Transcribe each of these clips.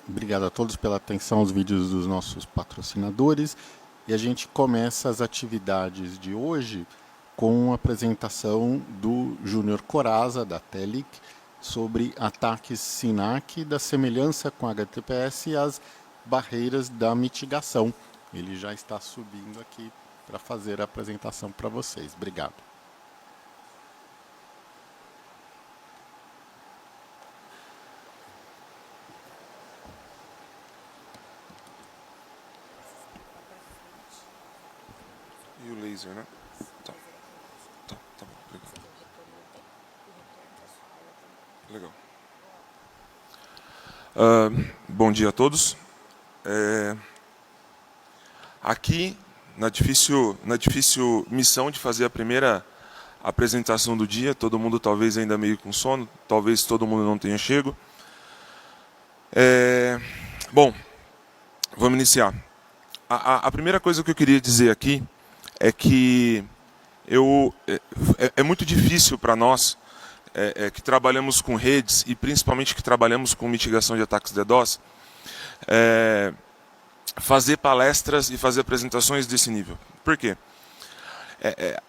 Obrigado a todos pela atenção aos vídeos dos nossos patrocinadores. E a gente começa as atividades de hoje com a apresentação do Júnior Coraza, da Telic, sobre ataques SYNAC, da semelhança com HTTPS e as barreiras da mitigação. Ele já está subindo aqui para fazer a apresentação para vocês. Obrigado. E o laser, né? Tá. Tá bom. Legal. Bom dia a todos. Aqui, na difícil missão de fazer a primeira apresentação do dia, todo mundo talvez ainda meio com sono, talvez todo mundo não tenha chego. Bom, vamos iniciar. A primeira coisa que eu queria dizer aqui é que é muito difícil para nós que trabalhamos com redes e principalmente que trabalhamos com mitigação de ataques DDoS, fazer palestras e fazer apresentações desse nível. Por quê?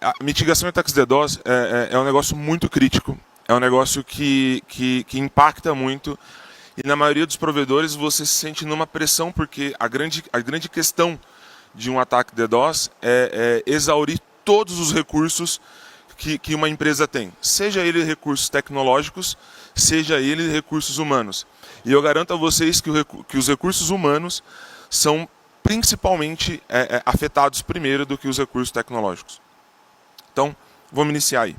A mitigação de ataques DDoS é um negócio muito crítico, é um negócio que impacta muito, e na maioria dos provedores você se sente numa pressão, porque a grande questão de um ataque DDoS é exaurir todos os recursos que uma empresa tem, seja ele recursos tecnológicos, seja ele recursos humanos. E eu garanto a vocês que os recursos humanos são principalmente afetados primeiro do que os recursos tecnológicos. Então, vamos iniciar aí.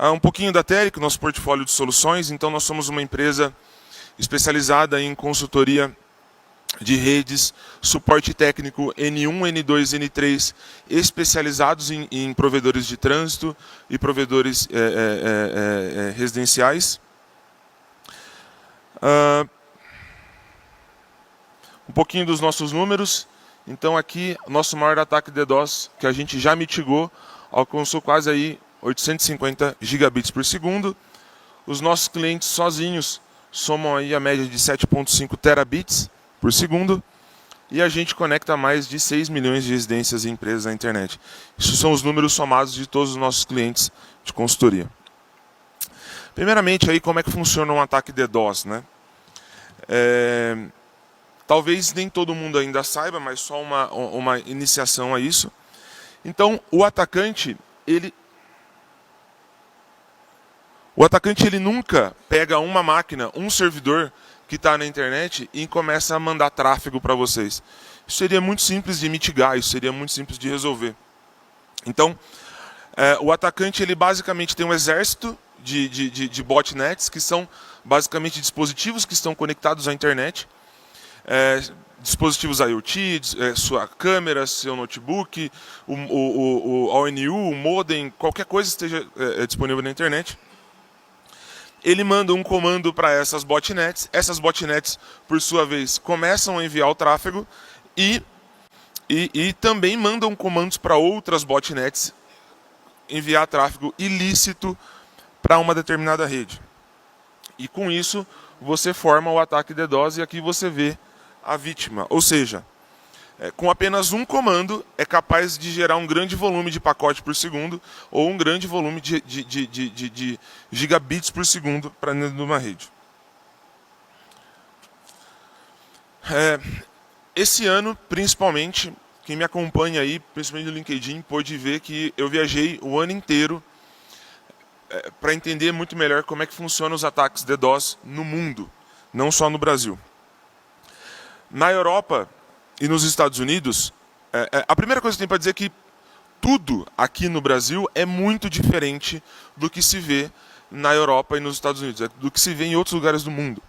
Um pouquinho da Telic, nosso portfólio de soluções. Então, nós somos uma empresa especializada em consultoria de redes, suporte técnico N1, N2, N3, especializados em provedores de trânsito e provedores residenciais. Um pouquinho dos nossos números. Então aqui, o nosso maior ataque DDoS, que a gente já mitigou, alcançou quase aí 850 gigabits por segundo. Os nossos clientes sozinhos somam aí a média de 7,5 terabits por segundo, e a gente conecta mais de 6 milhões de residências e empresas na internet. Isso são os números somados de todos os nossos clientes de consultoria. Primeiramente, aí, como é que funciona um ataque DDoS, né? Talvez nem todo mundo ainda saiba, mas só uma iniciação a isso. Então, o atacante ele nunca pega uma máquina, um servidor que está na internet e começa a mandar tráfego para vocês. Isso seria muito simples de mitigar, isso seria muito simples de resolver. Então, o atacante ele basicamente tem um exército de botnets, que são basicamente dispositivos que estão conectados à internet, dispositivos IoT, sua câmera, seu notebook, o ONU, o modem, qualquer coisa que esteja disponível na internet. Ele manda um comando para essas botnets por sua vez, começam a enviar o tráfego e também mandam comandos para outras botnets enviar tráfego ilícito para uma determinada rede. E com isso, você forma o ataque DDoS e aqui você vê a vítima. Ou seja, com apenas um comando é capaz de gerar um grande volume de pacote por segundo ou um grande volume de gigabits por segundo para dentro de uma rede. Esse ano, principalmente, quem me acompanha aí, principalmente no LinkedIn, pôde ver que eu viajei o ano inteiro para entender muito melhor como é que funcionam os ataques DDoS no mundo, não só no Brasil. Na Europa e nos Estados Unidos, a primeira coisa que tem para dizer é que tudo aqui no Brasil é muito diferente do que se vê na Europa e nos Estados Unidos, do que se vê em outros lugares do mundo.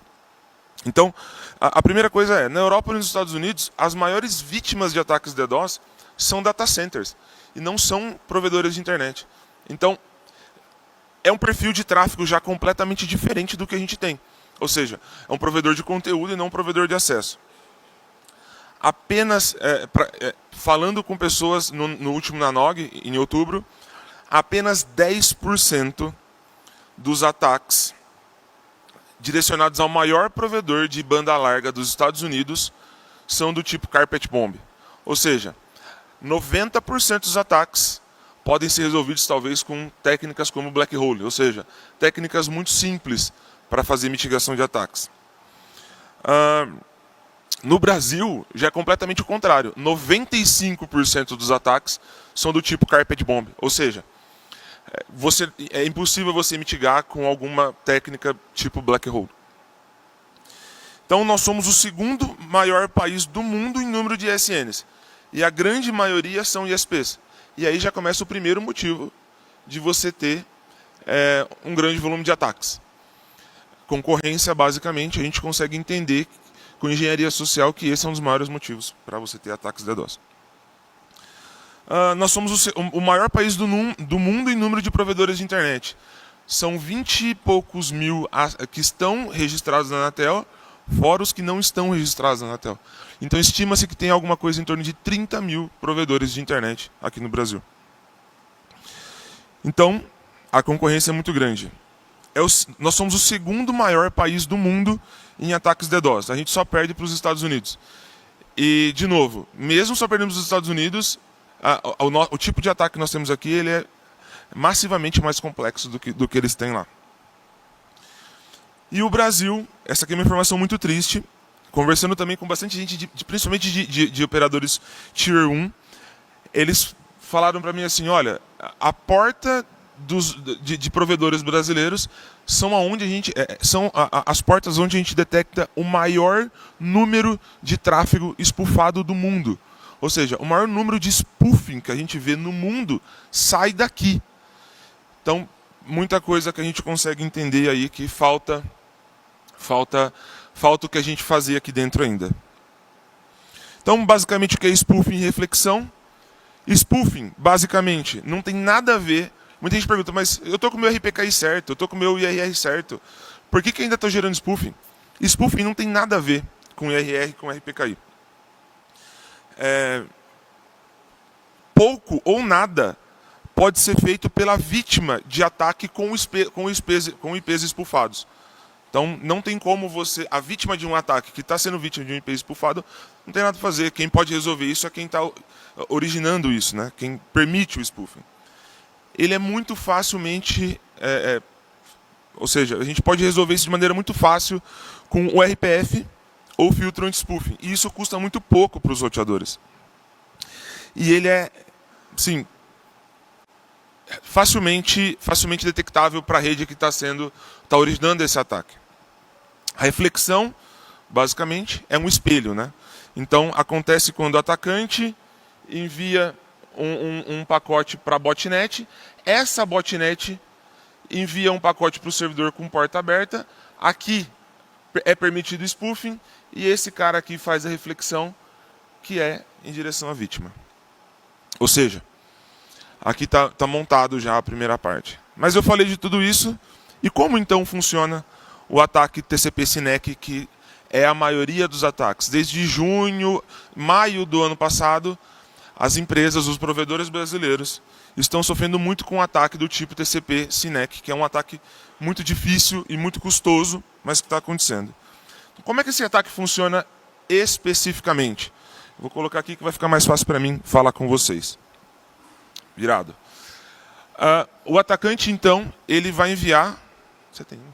Então, a primeira coisa na Europa e nos Estados Unidos, as maiores vítimas de ataques DDoS são data centers e não são provedores de internet. Então, é um perfil de tráfego já completamente diferente do que a gente tem. Ou seja, é um provedor de conteúdo e não um provedor de acesso. Apenas, falando com pessoas no último Nanog, em outubro, apenas 10% dos ataques direcionados ao maior provedor de banda larga dos Estados Unidos são do tipo Carpet Bomb. Ou seja, 90% dos ataques podem ser resolvidos talvez com técnicas como Black Hole, ou seja, técnicas muito simples para fazer mitigação de ataques. No Brasil, já é completamente o contrário. 95% dos ataques são do tipo Carpet Bomb, ou seja, é impossível você mitigar com alguma técnica tipo Black Hole. Então nós somos o segundo maior país do mundo em número de ISNs. E a grande maioria são ISPs. E aí já começa o primeiro motivo de você ter um grande volume de ataques. Concorrência, basicamente, a gente consegue entender com engenharia social que esse é um dos maiores motivos para você ter ataques DDoS. Nós somos o maior país do mundo em número de provedores de internet. São 20 e poucos mil que estão registrados na Anatel, fora os que não estão registrados na Anatel. Então estima-se que tem alguma coisa em torno de 30 mil provedores de internet aqui no Brasil. Então, a concorrência é muito grande. Nós somos o segundo maior país do mundo em ataques DDoS. A gente só perde para os Estados Unidos. E, de novo, mesmo só perdendo para os Estados Unidos, o tipo de ataque que nós temos aqui ele é massivamente mais complexo do que eles têm lá. E o Brasil, essa aqui é uma informação muito triste, conversando também com bastante gente, principalmente de operadores Tier 1, eles falaram para mim assim, olha, a porta de provedores brasileiros são as portas onde a gente detecta o maior número de tráfego espufado do mundo. Ou seja, o maior número de spoofing que a gente vê no mundo sai daqui. Então, muita coisa que a gente consegue entender aí que falta o que a gente fazia aqui dentro ainda. Então, basicamente, o que é spoofing e reflexão? Spoofing, basicamente, não tem nada a ver. Muita gente pergunta, mas eu estou com o meu RPKI certo, eu estou com o meu IRR certo. Por que ainda estou gerando spoofing? Spoofing não tem nada a ver com IRR e com RPKI. Pouco ou nada pode ser feito pela vítima de ataque com IPs espufados. Então, não tem como a vítima de um ataque que está sendo vítima de um IP espufado, não tem nada a fazer. Quem pode resolver isso é quem está originando isso, né? Quem permite o spoofing. Ele é muito facilmente... ou seja, a gente pode resolver isso de maneira muito fácil com o RPF ou filtro anti-spoofing. E isso custa muito pouco para os roteadores. E ele é, sim, facilmente detectável para a rede que está originando esse ataque. A reflexão, basicamente, é um espelho, né? Então, acontece quando o atacante envia um pacote para a botnet, essa botnet envia um pacote para o servidor com porta aberta, aqui é permitido spoofing, e esse cara aqui faz a reflexão, que é em direção à vítima. Ou seja, aqui está montado já a primeira parte. Mas eu falei de tudo isso, e como então funciona o ataque TCP/SYNEC, que é a maioria dos ataques? Desde maio do ano passado, as empresas, os provedores brasileiros, estão sofrendo muito com o ataque do tipo TCP/SYNEC, que é um ataque muito difícil e muito custoso, mas que está acontecendo. Como é que esse ataque funciona especificamente? Vou colocar aqui que vai ficar mais fácil para mim falar com vocês. Virado. O atacante, então, ele vai enviar... Você tem um?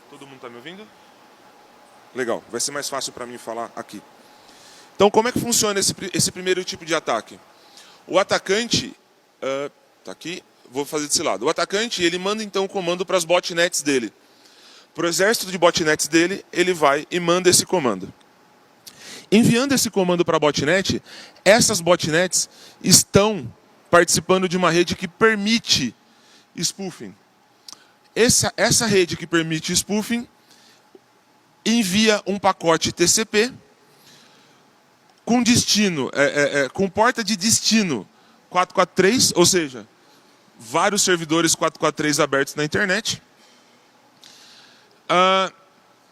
Todo mundo está me ouvindo? Legal, vai ser mais fácil para mim falar aqui. Então, como é que funciona esse primeiro tipo de ataque? O atacante... Está aqui, vou fazer desse lado. O atacante, ele manda então o comando para as botnets dele. Para o exército de botnets dele, ele vai e manda esse comando. Enviando esse comando para a botnet, essas botnets estão participando de uma rede que permite spoofing. Essa rede que permite spoofing envia um pacote TCP com destino, com porta de destino 443, ou seja, vários servidores 443 abertos na internet,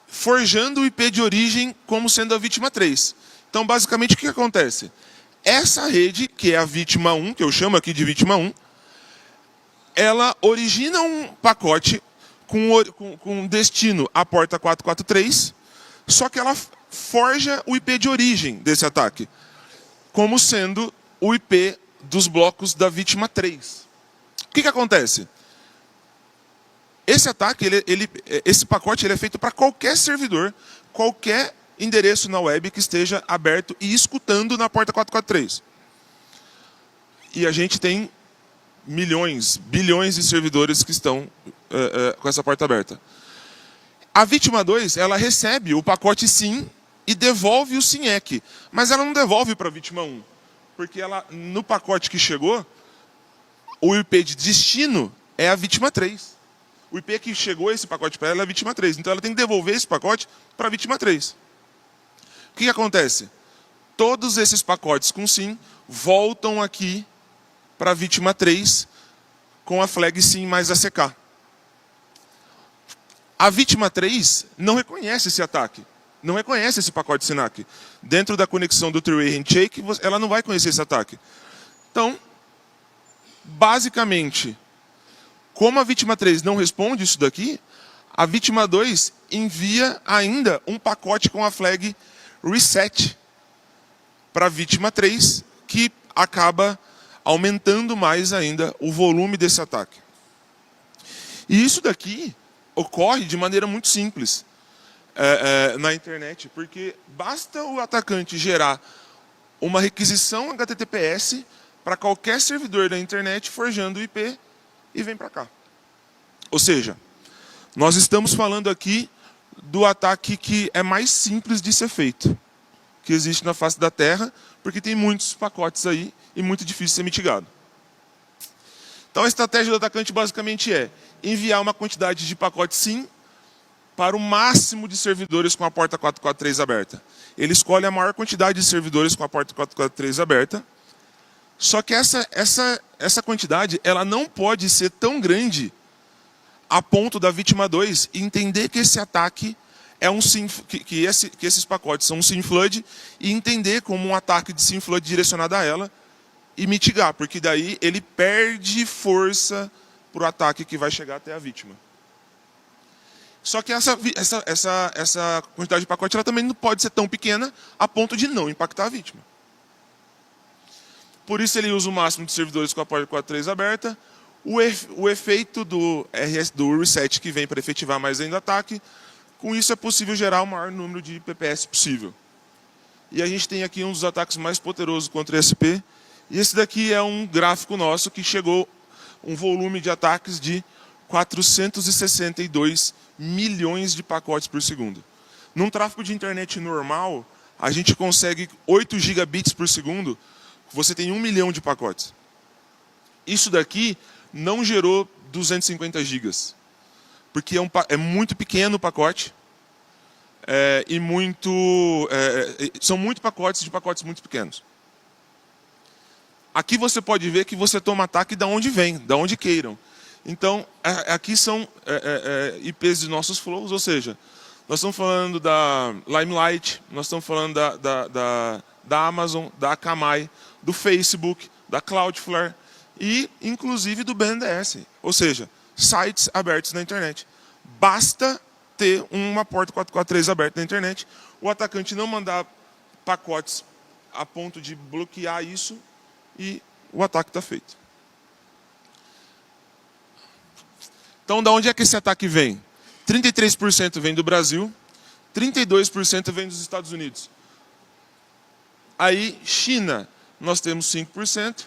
forjando o IP de origem como sendo a vítima 3. Então, basicamente, o que acontece? Essa rede, que é a vítima 1, que eu chamo aqui de vítima 1, ela origina um pacote com destino à porta 443, só que ela forja o IP de origem desse ataque, como sendo o IP dos blocos da vítima 3. O que acontece? Esse ataque, esse pacote é feito para qualquer servidor, qualquer endereço na web que esteja aberto e escutando na porta 443. E a gente tem milhões, bilhões de servidores que estão com essa porta aberta. A vítima 2, ela recebe o pacote SYN e devolve o SYN-ECK, mas ela não devolve para a vítima 1, porque ela, no pacote que chegou, o IP de destino é a vítima 3. O IP que chegou esse pacote para ela é a vítima 3. Então ela tem que devolver esse pacote para a vítima 3. O que acontece? Todos esses pacotes com SYN voltam aqui para a vítima 3 com a flag SYN mais ACK. A vítima 3 não reconhece esse ataque, não reconhece esse pacote SYN-ACK. Dentro da conexão do three-way handshake, ela não vai conhecer esse ataque. Então, basicamente, como a vítima 3 não responde isso daqui, a vítima 2 envia ainda um pacote com a flag reset para a vítima 3, que acaba aumentando mais ainda o volume desse ataque. E isso daqui ocorre de maneira muito simples na internet, porque basta o atacante gerar uma requisição HTTPS para qualquer servidor da internet forjando o IP e vem para cá. Ou seja, nós estamos falando aqui do ataque que é mais simples de ser feito, que existe na face da Terra, porque tem muitos pacotes aí e muito difícil de ser mitigado. Então a estratégia do atacante basicamente é enviar uma quantidade de pacotes SYN para o máximo de servidores com a porta 443 aberta. Ele escolhe a maior quantidade de servidores com a porta 443 aberta, só que essa quantidade ela não pode ser tão grande a ponto da vítima 2 entender que esse ataque é um SYN, que esses pacotes são um SYN flood, e entender como um ataque de SYN flood direcionado a ela e mitigar, porque daí ele perde força para o ataque que vai chegar até a vítima. Só que essa quantidade de pacote ela também não pode ser tão pequena a ponto de não impactar a vítima. Por isso ele usa o máximo de servidores com a porta 43 aberta. O efeito do reset que vem para efetivar mais ainda o ataque, com isso é possível gerar o maior número de PPS possível. E a gente tem aqui um dos ataques mais poderosos contra ISP. E esse daqui é um gráfico nosso que chegou um volume de ataques de 462 milhões de pacotes por segundo. Num tráfego de internet normal, a gente consegue 8 gigabits por segundo, você tem 1 milhão de pacotes. Isso daqui não gerou 250 gigas, porque é muito pequeno o pacote, são muitos pacotes de pacotes muito pequenos. Aqui você pode ver que você toma ataque de onde vem, de onde queiram. Então, aqui são IPs de nossos flows, ou seja, nós estamos falando da Limelight, nós estamos falando da Amazon, da Akamai, do Facebook, da Cloudflare e, inclusive, do BNDES, ou seja, sites abertos na internet. Basta ter uma porta 443 aberta na internet, o atacante não mandar pacotes a ponto de bloquear isso e o ataque está feito. Então, de onde é que esse ataque vem? 33% vem do Brasil, 32% vem dos Estados Unidos. Aí, China, nós temos 5%,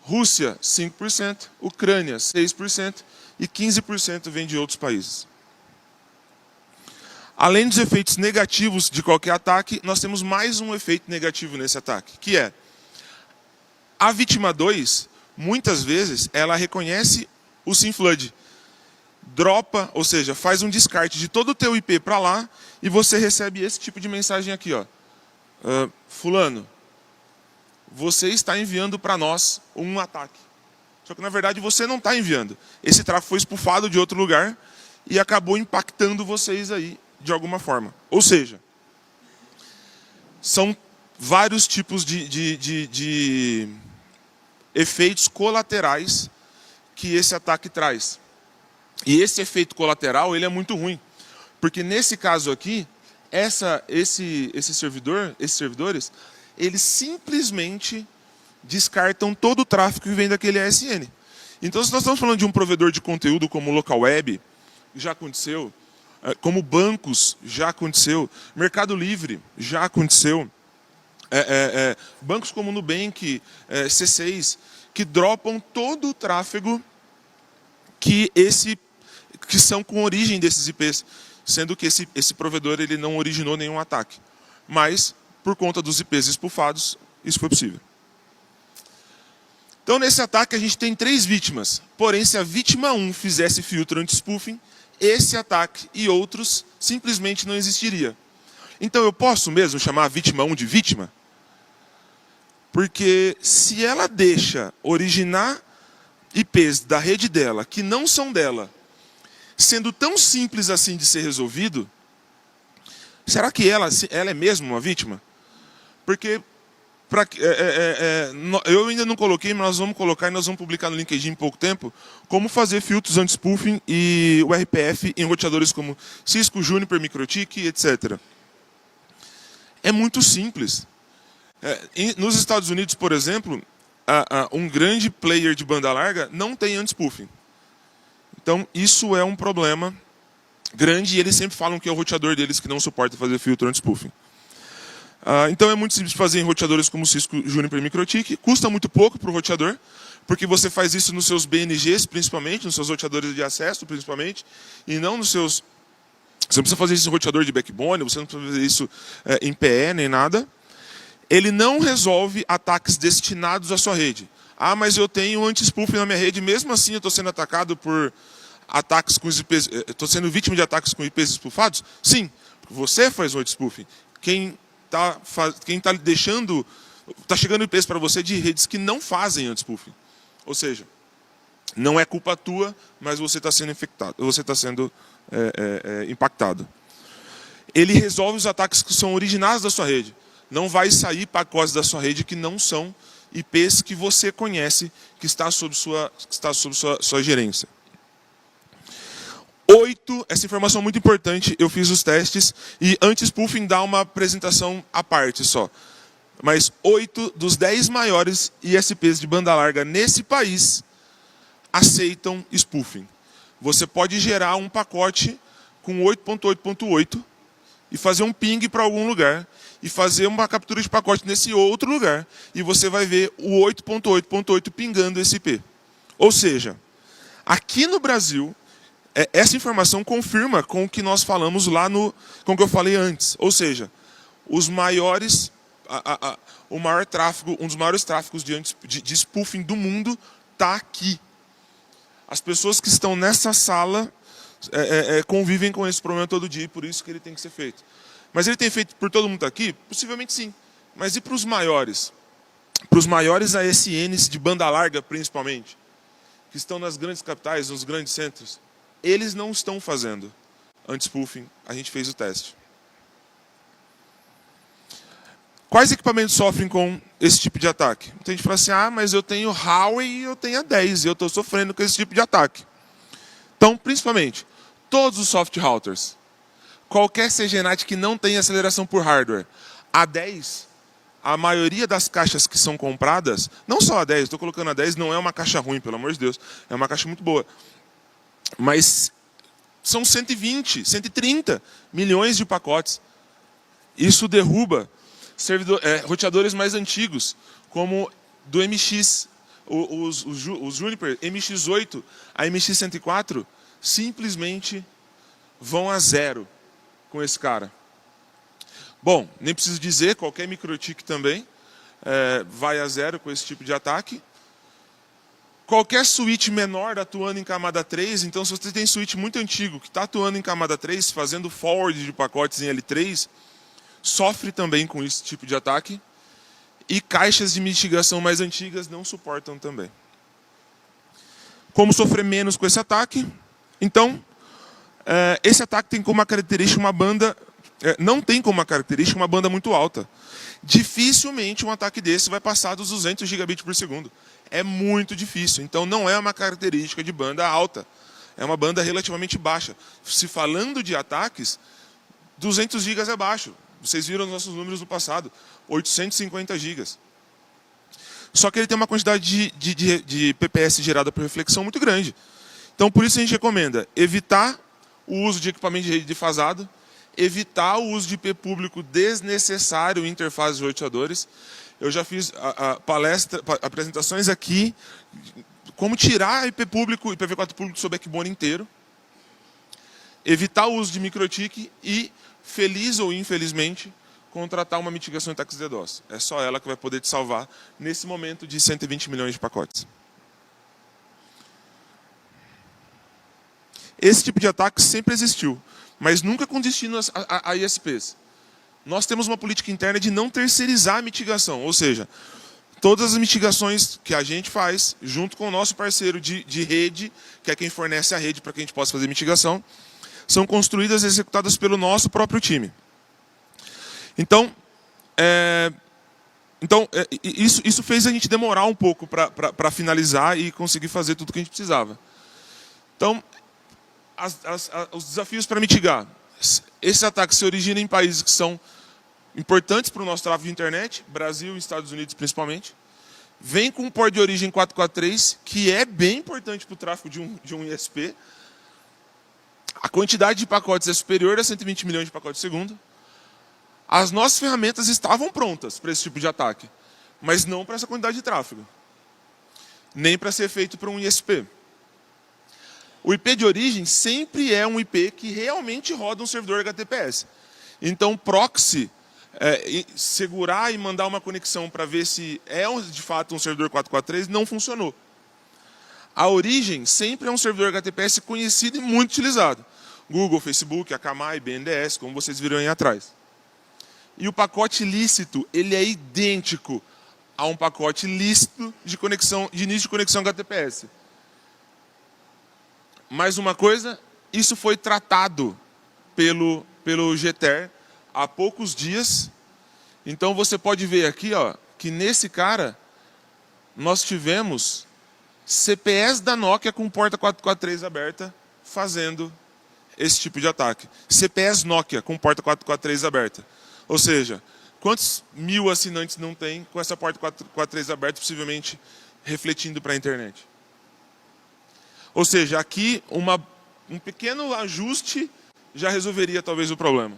Rússia, 5%, Ucrânia, 6% e 15% vem de outros países. Além dos efeitos negativos de qualquer ataque, nós temos mais um efeito negativo nesse ataque, que é a vítima 2, muitas vezes, ela reconhece o SYN flood. Dropa, ou seja, faz um descarte de todo o teu IP para lá e você recebe esse tipo de mensagem aqui, ó. Fulano, você está enviando para nós um ataque. Só que, na verdade, você não está enviando. Esse tráfego foi espufado de outro lugar e acabou impactando vocês aí de alguma forma. Ou seja, são vários tipos de efeitos colaterais que esse ataque traz. E esse efeito colateral ele é muito ruim, porque nesse caso aqui, esses servidores, eles simplesmente descartam todo o tráfego que vem daquele ASN. Então, se nós estamos falando de um provedor de conteúdo como o Local Web, já aconteceu, como bancos, já aconteceu, Mercado Livre, já aconteceu, bancos como Nubank, C6, que dropam todo o tráfego que são com origem desses IPs, sendo que esse provedor ele não originou nenhum ataque. Mas, por conta dos IPs espufados, isso foi possível. Então, nesse ataque, a gente tem 3 vítimas. Porém, se a vítima 1 fizesse filtro anti-spoofing, esse ataque e outros simplesmente não existiria. Então, eu posso mesmo chamar a vítima 1 de vítima? Porque se ela deixa originar IPs da rede dela, que não são dela, sendo tão simples assim de ser resolvido, será que ela é mesmo uma vítima? Porque eu ainda não coloquei, mas nós vamos colocar e nós vamos publicar no LinkedIn em pouco tempo, como fazer filtros anti-spoofing e o RPF em roteadores como Cisco, Juniper, MikroTik, etc. É muito simples. Nos Estados Unidos, por exemplo, um grande player de banda larga não tem anti-spoofing. Então, isso é um problema grande e eles sempre falam que é o roteador deles que não suporta fazer filtro anti-spoofing. Então, é muito simples de fazer em roteadores como Cisco, Juniper e MikroTik. Custa muito pouco para o roteador, porque você faz isso nos seus BNGs, principalmente, nos seus roteadores de acesso, principalmente, e não nos seus... Você não precisa fazer isso em roteador de backbone, você não precisa fazer isso em PE, nem nada. Ele não resolve ataques destinados à sua rede. Ah, mas eu tenho anti-spoofing na minha rede, mesmo assim eu estou sendo atacado por ataques com IPs... Estou sendo vítima de ataques com IPs espufados? Sim, você faz o anti-spoofing. Quem está deixando... Está chegando IPs para você de redes que não fazem anti-spoofing. Ou seja, não é culpa tua, mas você está sendo infectado, você está sendo impactado. Ele resolve os ataques que são originados da sua rede. Não vai sair pacotes da sua rede que não são IPs que você conhece, que está sob sua gerência. 8, essa informação é muito importante, eu fiz os testes, e anti-spoofing dá uma apresentação à parte só. Mas 8 dos 10 maiores ISPs de banda larga nesse país aceitam spoofing. Você pode gerar um pacote com 8.8.8 e fazer um ping para algum lugar e fazer uma captura de pacote nesse outro lugar e você vai ver o 8.8.8 pingando esse IP. Ou seja, aqui no Brasil, essa informação confirma com o que nós falamos lá com o que eu falei antes. Ou seja, os maiores, o maior tráfego, um dos maiores tráfegos de spoofing do mundo está aqui. As pessoas que estão nessa sala convivem com esse problema todo dia e por isso que ele tem que ser feito. Mas ele tem feito por todo mundo aqui? Possivelmente sim. Mas e para os maiores? Para os maiores ASNs de banda larga, principalmente, que estão nas grandes capitais, nos grandes centros, eles não estão fazendo anti-spoofing. A gente fez o teste. Quais equipamentos sofrem com esse tipo de ataque? Muita gente fala assim, mas eu tenho Huawei e eu tenho A10 e eu estou sofrendo com esse tipo de ataque. Então, principalmente, todos os soft routers, qualquer CGNAT que não tenha aceleração por hardware, A10, a maioria das caixas que são compradas, não só A10, estou colocando A10, não é uma caixa ruim, pelo amor de Deus, é uma caixa muito boa. Mas são 120, 130 milhões de pacotes. Isso derruba roteadores mais antigos, como do MX, os Juniper MX8, a MX104, simplesmente vão a zero com esse cara. Bom, nem preciso dizer, qualquer MikroTik também vai a zero com esse tipo de ataque. Qualquer switch menor atuando em camada 3, então se você tem switch muito antigo que está atuando em camada 3, fazendo forward de pacotes em L3, sofre também com esse tipo de ataque. E caixas de mitigação mais antigas não suportam também. Como sofrer menos com esse ataque? Então, esse ataque tem como característica uma banda não tem como uma característica uma banda muito alta. Dificilmente um ataque desse vai passar dos 200 gigabits por segundo. É muito difícil. Então não é uma característica de banda alta. É uma banda relativamente baixa. Se falando de ataques, 200 gigas é baixo. Vocês viram os nossos números no passado. 850 gigas. Só que ele tem uma quantidade de PPS gerada por reflexão muito grande. Então por isso a gente recomenda evitar o uso de equipamento de rede defasado, evitar o uso de IP público desnecessário em interfaces de roteadores. Eu já fiz apresentações aqui, como tirar IP público, IPv4 público do seu backbone inteiro, evitar o uso de microtik e, feliz ou infelizmente, contratar uma mitigação de ataques DDoS. É só ela que vai poder te salvar nesse momento de 120 milhões de pacotes. Esse tipo de ataque sempre existiu, mas nunca com destino a ISPs. Nós temos uma política interna de não terceirizar a mitigação, ou seja, todas as mitigações que a gente faz, junto com o nosso parceiro de rede, que é quem fornece a rede para que a gente possa fazer mitigação, são construídas e executadas pelo nosso próprio time. Então, isso fez a gente demorar um pouco para finalizar e conseguir fazer tudo o que a gente precisava. Então, os desafios para mitigar. Esses ataques se originam em países que são importantes para o nosso tráfego de internet, Brasil e Estados Unidos principalmente. Vem com um port de origem 443, que é bem importante para o tráfego de um ISP. A quantidade de pacotes é superior a 120 milhões de pacotes por segundo. As nossas ferramentas estavam prontas para esse tipo de ataque, mas não para essa quantidade de tráfego. Nem para ser feito para um ISP. O IP de origem sempre é um IP que realmente roda um servidor HTTPS. Então, proxy, segurar e mandar uma conexão para ver se é de fato um servidor 443, não funcionou. A origem sempre é um servidor HTTPS conhecido e muito utilizado. Google, Facebook, Akamai, BNDES, como vocês viram aí atrás. E o pacote lícito, ele é idêntico a um pacote lícito de início de conexão HTTPS. Mais uma coisa, isso foi tratado pelo GTER há poucos dias. Então você pode ver aqui, ó, que nesse cara nós tivemos CPS da Nokia com porta 443 aberta fazendo esse tipo de ataque. CPS Nokia com porta 443 aberta. Ou seja, quantos mil assinantes não tem com essa porta 443 aberta, possivelmente refletindo para a internet? Ou seja, aqui um pequeno ajuste já resolveria talvez o problema.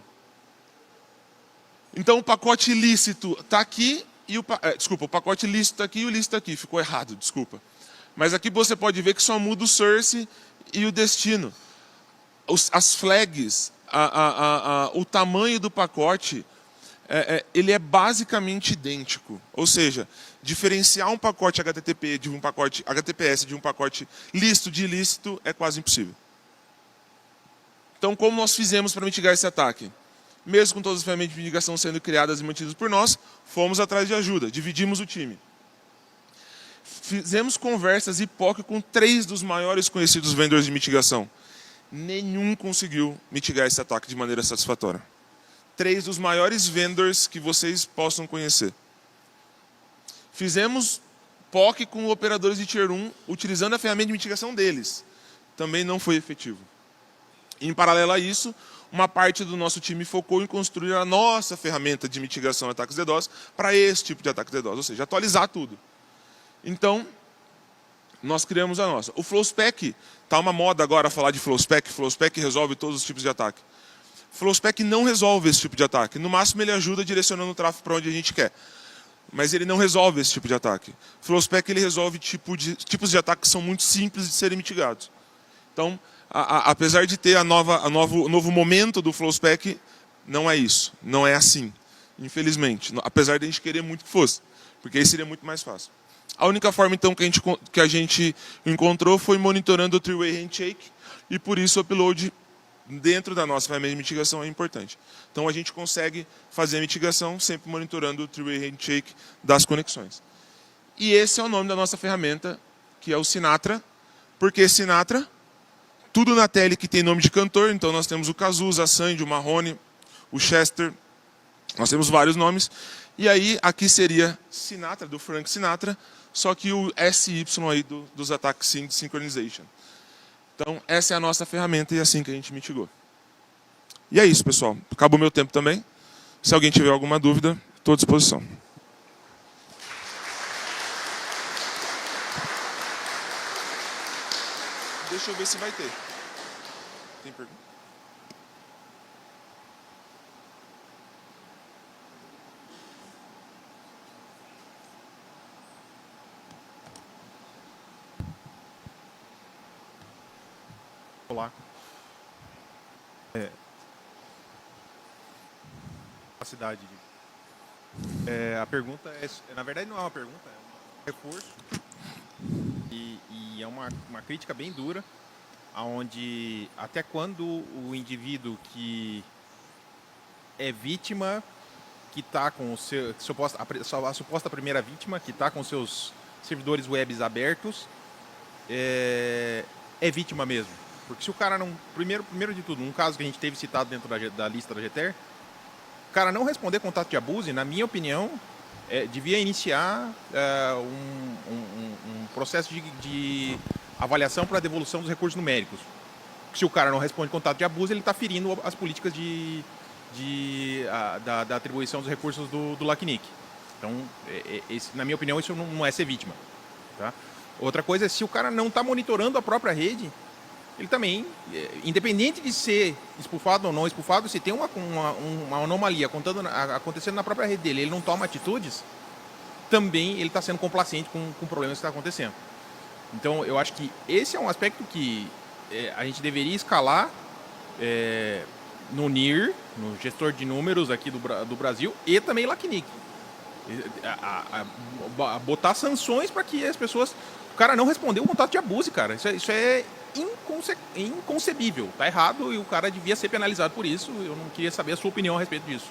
Então o pacote lícito está aqui e o pacote lícito está aqui e o lícito está aqui. Ficou errado, desculpa. Mas aqui você pode ver que só muda o source e o destino. As flags, o tamanho do pacote, ele é basicamente idêntico. Ou seja, diferenciar um pacote HTTP de um pacote HTTPS de um pacote lícito de ilícito é quase impossível. Então, como nós fizemos para mitigar esse ataque? Mesmo com todas as ferramentas de mitigação sendo criadas e mantidas por nós, fomos atrás de ajuda, dividimos o time. Fizemos conversas e POC com 3 dos maiores conhecidos vendedores de mitigação. Nenhum conseguiu mitigar esse ataque de maneira satisfatória. 3 dos maiores vendors que vocês possam conhecer. Fizemos POC com operadores de Tier 1, utilizando a ferramenta de mitigação deles. Também não foi efetivo. Em paralelo a isso, uma parte do nosso time focou em construir a nossa ferramenta de mitigação de ataques DDoS para esse tipo de ataque DDoS, ou seja, atualizar tudo. Então, nós criamos a nossa. O FlowSpec, está uma moda agora falar de FlowSpec. FlowSpec resolve todos os tipos de ataque. FlowSpec não resolve esse tipo de ataque. No máximo, ele ajuda direcionando o tráfego para onde a gente quer. Mas ele não resolve esse tipo de ataque. FlowSpec ele resolve tipos de ataque que são muito simples de serem mitigados. Então, apesar de ter o novo momento do FlowSpec, não é isso. Não é assim, infelizmente. Apesar de a gente querer muito que fosse. Porque aí seria muito mais fácil. A única forma, então, que a gente encontrou foi monitorando o three-way handshake. E por isso o upload dentro da nossa ferramenta de mitigação é importante. Então a gente consegue fazer a mitigação sempre monitorando o three-way handshake das conexões. E esse é o nome da nossa ferramenta, que é o Sinatra. Por que Sinatra? Tudo na tele que tem nome de cantor. Então nós temos o Cazuza, a Sandy, o Marrone, o Chester, nós temos vários nomes. E aí aqui seria Sinatra, do Frank Sinatra, só que o SY aí dos Attack Synchronization. Então essa é a nossa ferramenta e é assim que a gente mitigou. E é isso, pessoal. Acabou meu tempo também. Se alguém tiver alguma dúvida, estou à disposição. Deixa eu ver se vai ter. Tem pergunta? Olá. Capacidade. A pergunta na verdade não é uma pergunta, é um reforço e é uma crítica bem dura, aonde até quando o indivíduo que é vítima, que está com o seu a suposta primeira vítima, que está com seus servidores webs abertos, é vítima mesmo. Porque se o cara não... Primeiro de tudo, um caso que a gente teve citado dentro da lista da GTER, o cara não responder contato de abuso, na minha opinião, devia iniciar um processo de avaliação para devolução dos recursos numéricos. Porque se o cara não responde contato de abuso, ele está ferindo as políticas da atribuição dos recursos do LACNIC. Então, na minha opinião, isso não é ser vítima. Tá? Outra coisa é, se o cara não está monitorando a própria rede, ele também, independente de ser espufado ou não espufado, se tem uma anomalia acontecendo na própria rede dele, ele não toma atitudes, também ele está sendo complacente com o problema que está acontecendo. Então, eu acho que esse é um aspecto que a gente deveria escalar no NIR, no gestor de números aqui do Brasil, e também LACNIC. Botar sanções para que as pessoas... O cara não respondeu o contato de abuso, cara. Isso é inconcebível. Tá errado e o cara devia ser penalizado por isso. Eu não queria saber a sua opinião a respeito disso.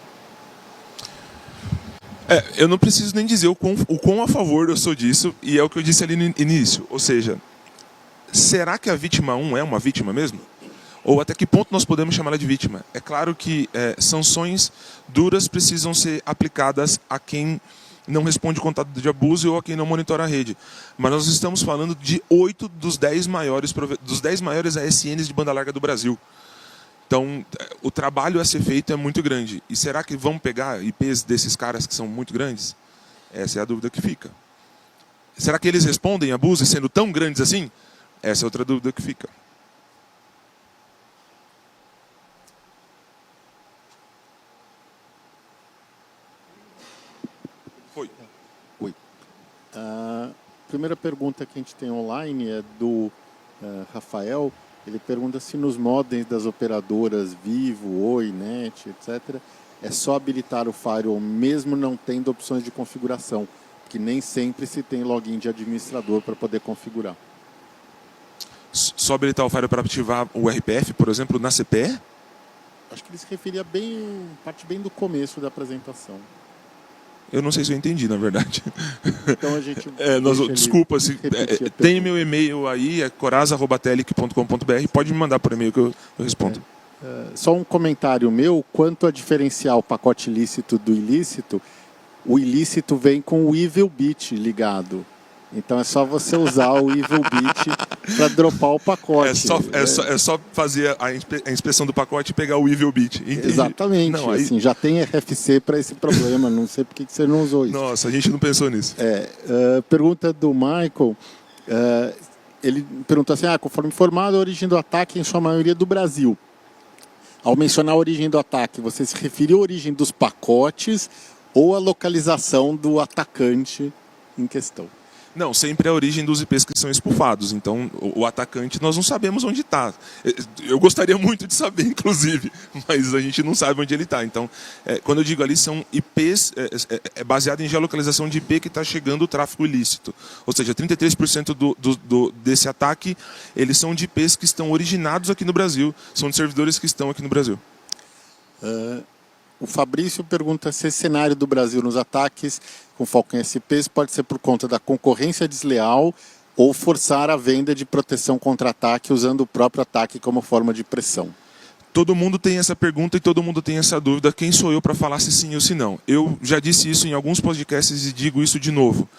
Eu não preciso nem dizer o quão a favor eu sou disso, e é o que eu disse ali no início. Ou seja, será que a vítima 1 é uma vítima mesmo? Ou até que ponto nós podemos chamá-la de vítima? É claro que sanções duras precisam ser aplicadas a quem não responde contato de abuso ou a quem não monitora a rede. Mas nós estamos falando de 8 dos 10 maiores ASNs de banda larga do Brasil. Então, o trabalho a ser feito é muito grande. E será que vão pegar IPs desses caras que são muito grandes? Essa é a dúvida que fica. Será que eles respondem abuso sendo tão grandes assim? Essa é outra dúvida que fica. Oi. A primeira pergunta que a gente tem online é do Rafael. Ele pergunta se nos modems das operadoras Vivo, Oi, NET, etc., é só habilitar o firewall mesmo não tendo opções de configuração, que nem sempre se tem login de administrador para poder configurar. Só habilitar o firewall para ativar o RPF, por exemplo, na CPE? Acho que ele se referia parte bem do começo da apresentação. Eu não sei se eu entendi, na verdade. Então a gente... desculpa, tem meu e-mail aí, é coraza@telic.com.br. Pode me mandar por e-mail que eu respondo. Só um comentário meu, quanto a diferenciar o pacote lícito do ilícito, o ilícito vem com o Evil Bit ligado. Então é só você usar o Evil Bit para dropar o pacote. É só fazer a inspeção do pacote e pegar o Evil Bit. Entendi. Exatamente. Não, assim, já tem RFC para esse problema. Não sei por que você não usou isso. Nossa, a gente não pensou nisso. Pergunta do Michael. Ele perguntou assim, conforme informado, a origem do ataque em sua maioria do Brasil. Ao mencionar a origem do ataque, você se referiu à origem dos pacotes ou à localização do atacante em questão? Não, sempre é a origem dos IPs que são espufados. Então, o atacante, nós não sabemos onde está. Eu gostaria muito de saber, inclusive, mas a gente não sabe onde ele está. Então, quando eu digo ali, são IPs baseado em geolocalização de IP que está chegando o tráfego ilícito. Ou seja, 33% desse ataque, eles são de IPs que estão originados aqui no Brasil, são de servidores que estão aqui no Brasil. O Fabrício pergunta se esse cenário do Brasil nos ataques com foco em SPs pode ser por conta da concorrência desleal ou forçar a venda de proteção contra ataque usando o próprio ataque como forma de pressão. Todo mundo tem essa pergunta e todo mundo tem essa dúvida. Quem sou eu para falar se sim ou se não? Eu já disse isso em alguns podcasts e digo isso de novo.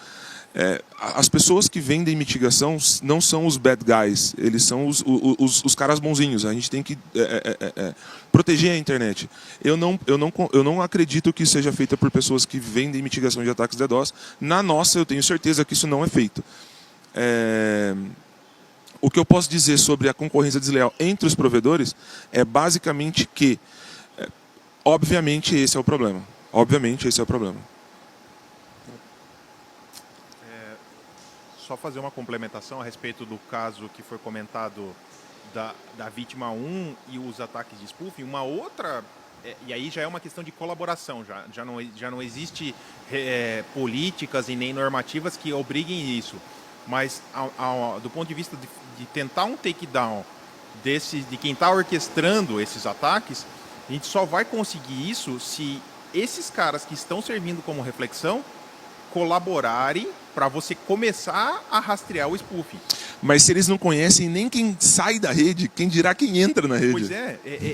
As pessoas que vendem mitigação não são os bad guys, eles são os caras bonzinhos. A gente tem que proteger a internet. Eu não acredito que seja feita por pessoas que vendem mitigação de ataques DDoS. Na nossa, eu tenho certeza que isso não é feito. O que eu posso dizer sobre a concorrência desleal entre os provedores é basicamente que, obviamente, esse é o problema. Obviamente, esse é o problema. Só fazer uma complementação a respeito do caso que foi comentado da vítima 1 e os ataques de spoofing. Uma outra, e aí já é uma questão de colaboração, já não existe políticas e nem normativas que obriguem isso. Mas do ponto de vista de tentar um takedown de quem está orquestrando esses ataques, a gente só vai conseguir isso se esses caras que estão servindo como reflexão colaborarem para você começar a rastrear o spoofing. Mas se eles não conhecem nem quem sai da rede, quem dirá quem entra na rede? Pois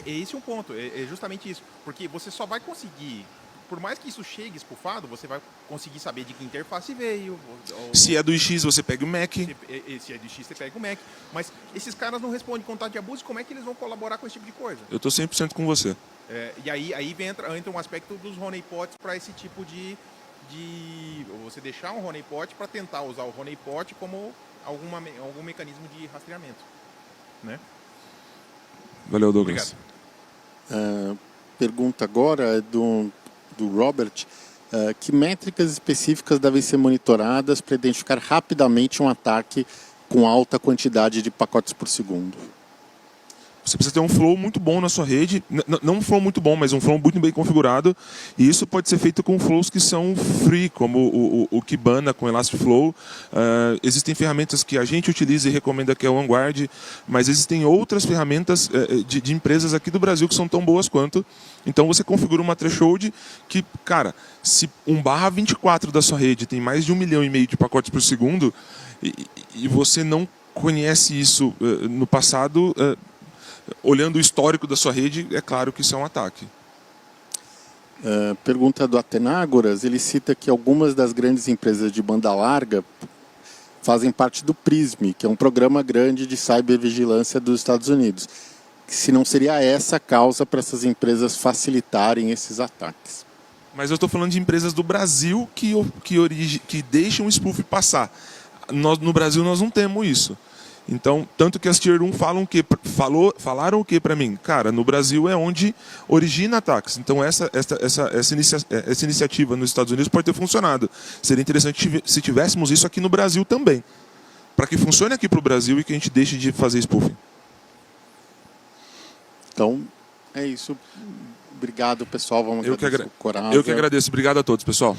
esse um ponto, é justamente isso. Porque você só vai conseguir, por mais que isso chegue spoofado, você vai conseguir saber de que interface veio. Se é do IX, você pega o MAC. Se é do IX, você pega o MAC. Mas esses caras não respondem contato de abuso, como é que eles vão colaborar com esse tipo de coisa? Eu estou 100% com você. E aí entra um aspecto dos honeypots para esse tipo de você deixar um honeypot para tentar usar o honeypot como algum mecanismo de rastreamento, né? Valeu, Douglas. Pergunta agora é do Robert. Que métricas específicas devem ser monitoradas para identificar rapidamente um ataque com alta quantidade de pacotes por segundo? Você precisa ter um flow muito bom na sua rede, não um flow muito bom, mas um flow muito bem configurado, e isso pode ser feito com flows que são free, como o Kibana com Elasticflow. Existem ferramentas que a gente utiliza e recomenda, que é o OnGuard, mas existem outras ferramentas de empresas aqui do Brasil que são tão boas quanto. Então você configura uma threshold que, cara, se 1/24 da sua rede tem mais de 1,5 milhão de pacotes por segundo, e você não conhece isso no passado, olhando o histórico da sua rede, é claro que isso é um ataque. Pergunta do Atenágoras, ele cita que algumas das grandes empresas de banda larga fazem parte do PRISM, que é um programa grande de cibervigilância dos Estados Unidos. Se não seria essa a causa para essas empresas facilitarem esses ataques? Mas eu estou falando de empresas do Brasil que deixam o spoof passar. No Brasil nós não temos isso. Então, tanto que as Tier 1 falaram o que para mim? Cara, no Brasil é onde origina ataques. Então, essa iniciativa nos Estados Unidos pode ter funcionado. Seria interessante se tivéssemos isso aqui no Brasil também. Para que funcione aqui para o Brasil e que a gente deixe de fazer spoofing. Então, é isso. Obrigado, pessoal. Vamos agradecer o Coraza. Eu que agradeço. Obrigado a todos, pessoal.